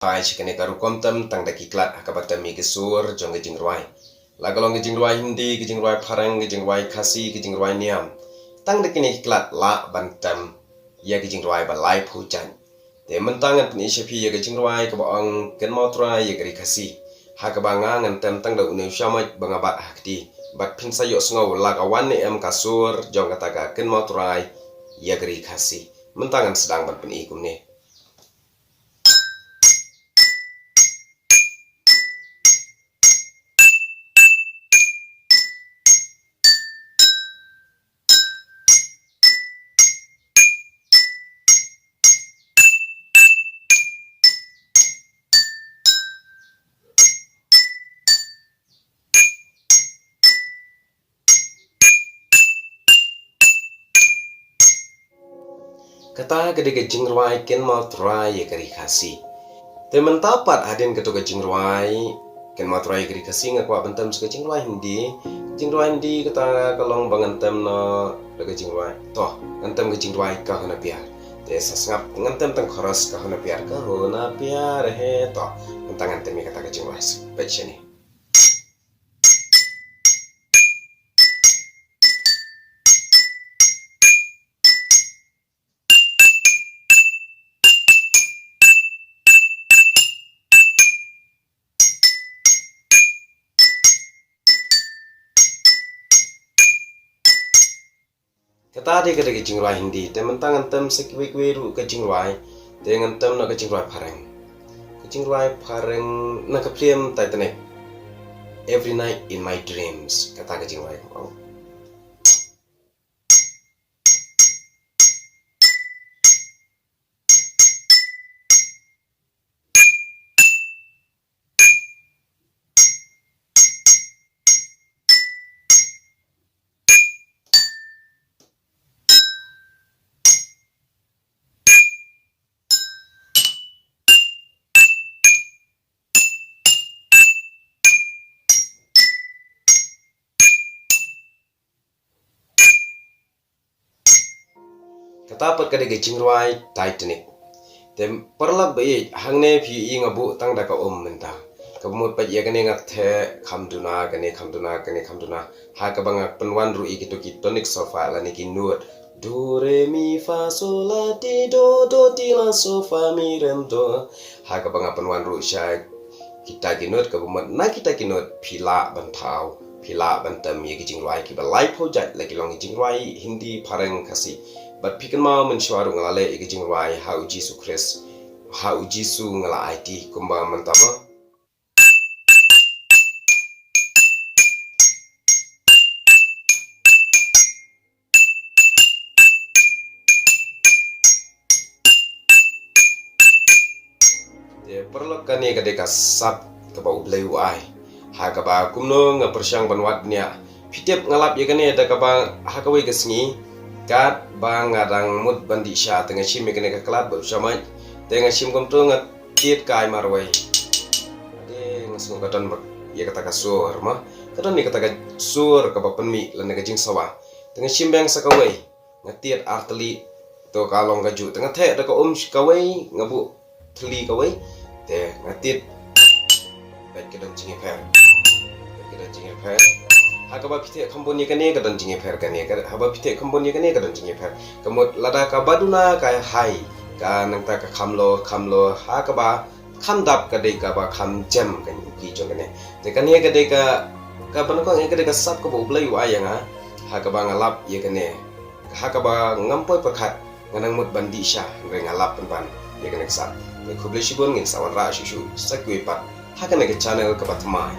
Pai chikane karu komtam tang da kiklat hakabata mi gesur jong gejing ruai. Lagalong gejing ruai hindi, gejing ruai parang, gejing ruai khasi, gejing ruai niam. Tang da kini kiklat la bantam ya gejing ruai balai pujan. Te mentangan pun isyapi ya gejing ruai kabaang ken mau trai ya geri khasi. Hakabanga ngantem tang da unu syamat bangabat hakti. Bat pin sayo sngau lagawan ni em kasur jong kataga ken mau trai ya geri khasi. Mentangan sedang ban pun ikum ni. Kata gede gejing ruai ken mau trai ya geri khasi. Temen tapat hadin ketu gejing ruai ken mau trai geri khasi ngakwa bentam se gejing ruai hindi. Gejing ruai hindi kata kalong bangantem no de gejing ruai. Toh, ngantem gejing ruai ka hona piar. Te sasngap ngantem tang khoros ka hona piar he toh. Mentang ngantem kata gejing ruai spesial ni. Kata dia kata gejing ruai hindi, te mentang ngantem sekwe-kwe ru gejing ruai, te ngantem na gejing ruai pareng. Gejing ruai pareng na kapriam taitane. Every night in my dreams, kata gejing ruai. Kata pat kada gejing ruai Titanic. Tem perla bayi hangne pi ngabu tang da ka menta. Kabumut pat ya kane ngakte kamduna ha ka banga penwan ru ikitu tonic sofa la niki nuot do re mi fa sol la ti do la so fa mi rem do ha ka banga penwan ru sya kita kinut kabumut na kita kinut pila bantau pila bantam ya gejing ruai ki balai project lagi long gejing ruai hindi pareng kasi. But pikan mau mensyuaru ngalale igejing ruai hau Jisu Kris hau Jisu ngala IT kumba mentama de perlu kani kadeka sap ke bau bleu ai ha ka ba kumno ngapersyang banwat nia pitep ngalap ye kani ada ka ba ha ka wei gesngi kat bang ngadang mut bandi sya tengah sim kene ka klat bersama tengah sim kom tu ngatit kai marwai ade ngasung katon ya kata kasur mah katon ni kata sur ka bapen mi lan ka jing sawa tengah sim bang sakawai ngatit arteli to kalong kaju tengah the da ka kawai ngabu teli kawai te ngatit baik kedon jingi per Hakaba pite kamboni kane kadon jinge per kane haba pite kamboni kane kadon jinge per kamut lada ka baduna ka hai ka nangta ka khamlo hakaba khamdap ka de ka ba kham jam kan ki jong kane te kane ka de ka ban ko ka de ka sap ko blai wa yang hakaba ngalap ye kane hakaba ngampoi pakhat nganang mut bandi sha ngalap pan ye kane sap ne khubli shibon ngin sawan ra shu sakwe pat hakane ke channel ka patmai